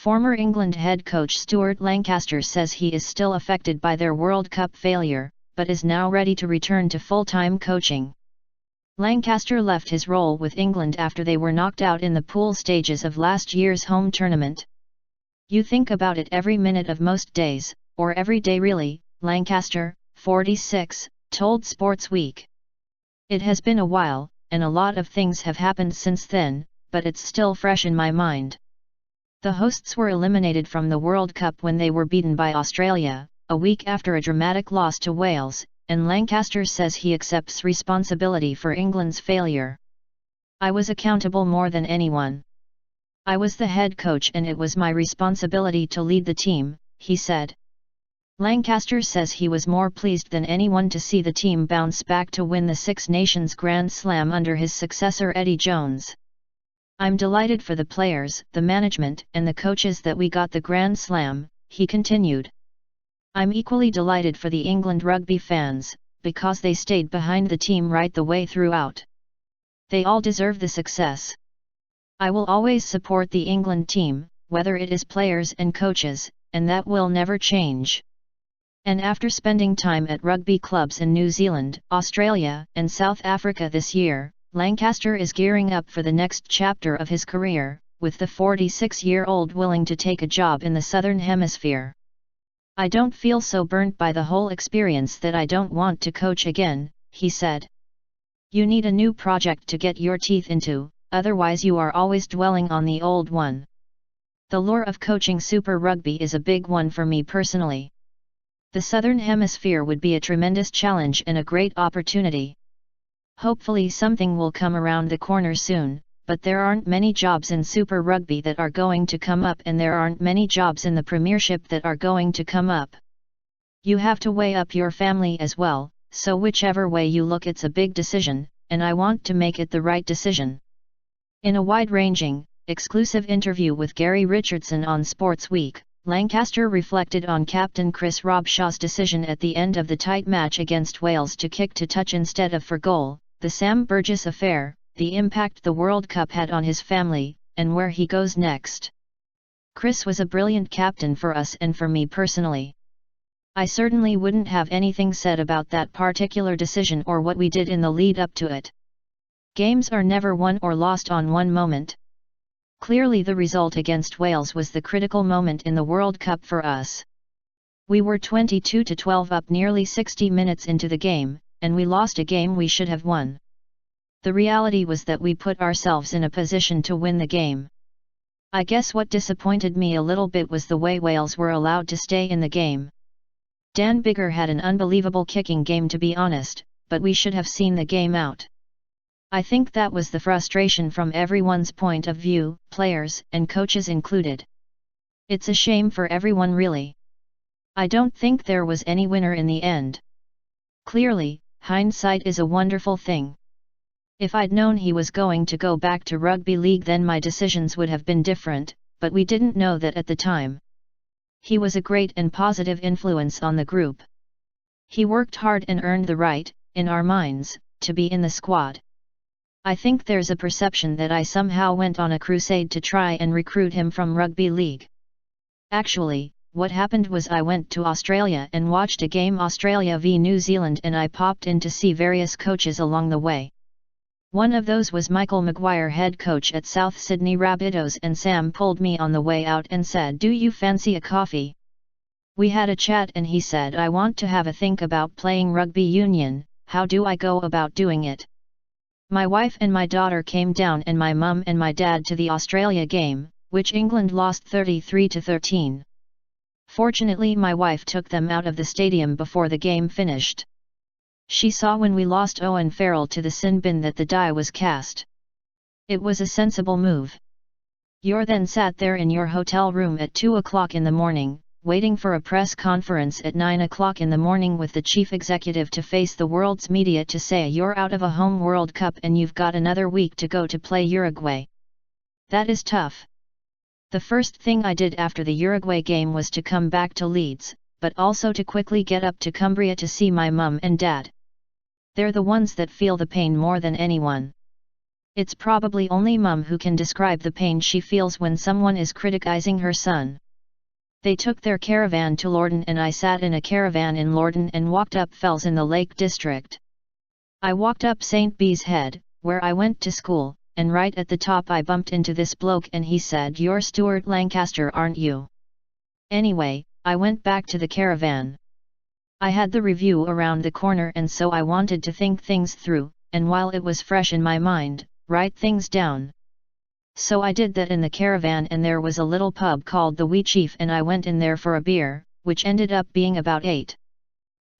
Former England head coach Stuart Lancaster says he is still affected by their World Cup failure, but is now ready to return to full-time coaching. Lancaster left his role with England after they were knocked out in the pool stages of last year's home tournament. "You think about it every minute of most days, or every day really," Lancaster, 46, told Sportsweek. "It has been a while, and a lot of things have happened since then, but it's still fresh in my mind." The hosts were eliminated from the World Cup when they were beaten by Australia, a week after a dramatic loss to Wales, and Lancaster says he accepts responsibility for England's failure. "I was accountable more than anyone. I was the head coach and it was my responsibility to lead the team," he said. Lancaster says he was more pleased than anyone to see the team bounce back to win the Six Nations Grand Slam under his successor Eddie Jones. "I'm delighted for the players, the management and the coaches that we got the Grand Slam," he continued. "I'm equally delighted for the England rugby fans, because they stayed behind the team right the way throughout. They all deserve the success. I will always support the England team, whether it is players and coaches, and that will never change." And after spending time at rugby clubs in New Zealand, Australia and South Africa this year, Lancaster is gearing up for the next chapter of his career, with the 46-year-old willing to take a job in the Southern Hemisphere. "I don't feel so burnt by the whole experience that I don't want to coach again," he said. "You need a new project to get your teeth into, otherwise you are always dwelling on the old one. The lure of coaching Super Rugby is a big one for me personally. The Southern Hemisphere would be a tremendous challenge and a great opportunity. Hopefully something will come around the corner soon, but there aren't many jobs in Super Rugby that are going to come up and there aren't many jobs in the Premiership that are going to come up. You have to weigh up your family as well, so whichever way you look it's a big decision, and I want to make it the right decision." In a wide-ranging, exclusive interview with Gary Richardson on Sportsweek, Lancaster reflected on captain Chris Robshaw's decision at the end of the tight match against Wales to kick to touch instead of for goal, the Sam Burgess affair, the impact the World Cup had on his family, and where he goes next. "Chris was a brilliant captain for us and for me personally. I certainly wouldn't have anything said about that particular decision or what we did in the lead up to it. Games are never won or lost on one moment. Clearly the result against Wales was the critical moment in the World Cup for us. We were 22-12 up nearly 60 minutes into the game, and we lost a game we should have won. The reality was that we put ourselves in a position to win the game. I guess what disappointed me a little bit was the way Wales were allowed to stay in the game. Dan Biggar had an unbelievable kicking game to be honest, but we should have seen the game out. I think that was the frustration from everyone's point of view, players and coaches included. It's a shame for everyone really. I don't think there was any winner in the end. Clearly, hindsight is a wonderful thing. If I'd known he was going to go back to rugby league then my decisions would have been different, but we didn't know that at the time. He was a great and positive influence on the group. He worked hard and earned the right, in our minds, to be in the squad. I think there's a perception that I somehow went on a crusade to try and recruit him from rugby league. Actually, what happened was I went to Australia and watched a game Australia v New Zealand and I popped in to see various coaches along the way. One of those was Michael Maguire, head coach at South Sydney Rabbitohs, and Sam pulled me on the way out and said, "Do you fancy a coffee?" We had a chat and he said, "I want to have a think about playing rugby union, how do I go about doing it?" My wife and my daughter came down and my mum and my dad to the Australia game, which England lost 33-13. Fortunately my wife took them out of the stadium before the game finished. She saw when we lost Owen Farrell to the sin bin that the die was cast. It was a sensible move. You're then sat there in your hotel room at 2 o'clock in the morning, waiting for a press conference at 9 o'clock in the morning with the chief executive to face the world's media to say you're out of a home World Cup and you've got another week to go to play Uruguay. That is tough. The first thing I did after the Uruguay game was to come back to Leeds, but also to quickly get up to Cumbria to see my mum and dad. They're the ones that feel the pain more than anyone. It's probably only mum who can describe the pain she feels when someone is criticizing her son. They took their caravan to Lorden and I sat in a caravan in Lorden and walked up fells in the Lake District. I walked up St. Bees Head, where I went to school, and right at the top I bumped into this bloke and he said, "You're Stuart Lancaster, aren't you?" Anyway, I went back to the caravan. I had the review around the corner and so I wanted to think things through, and while it was fresh in my mind, write things down. So I did that in the caravan and there was a little pub called the Wee Chief and I went in there for a beer, which ended up being about 8.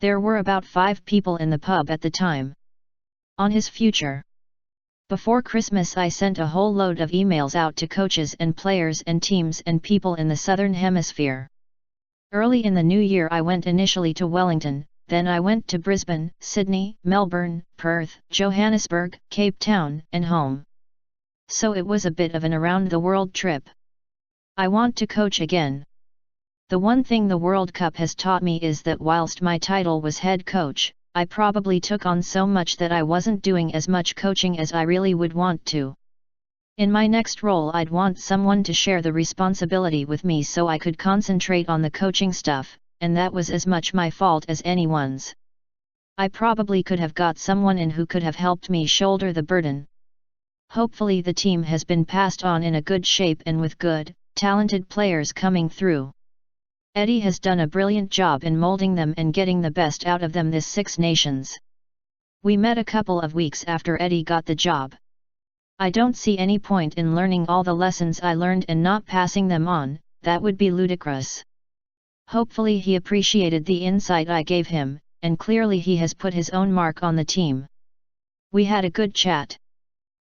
There were about 5 people in the pub at the time. On his future. Before Christmas I sent a whole load of emails out to coaches and players and teams and people in the Southern Hemisphere. Early in the new year I went initially to Wellington, then I went to Brisbane, Sydney, Melbourne, Perth, Johannesburg, Cape Town, and home. So it was a bit of an around-the-world trip. I want to coach again. The one thing the World Cup has taught me is that whilst my title was head coach, I probably took on so much that I wasn't doing as much coaching as I really would want to. In my next role I'd want someone to share the responsibility with me so I could concentrate on the coaching stuff, and that was as much my fault as anyone's. I probably could have got someone in who could have helped me shoulder the burden. Hopefully the team has been passed on in a good shape and with good, talented players coming through. Eddie has done a brilliant job in molding them and getting the best out of them this Six Nations. We met a couple of weeks after Eddie got the job. I don't see any point in learning all the lessons I learned and not passing them on, that would be ludicrous. Hopefully he appreciated the insight I gave him, and clearly he has put his own mark on the team. We had a good chat.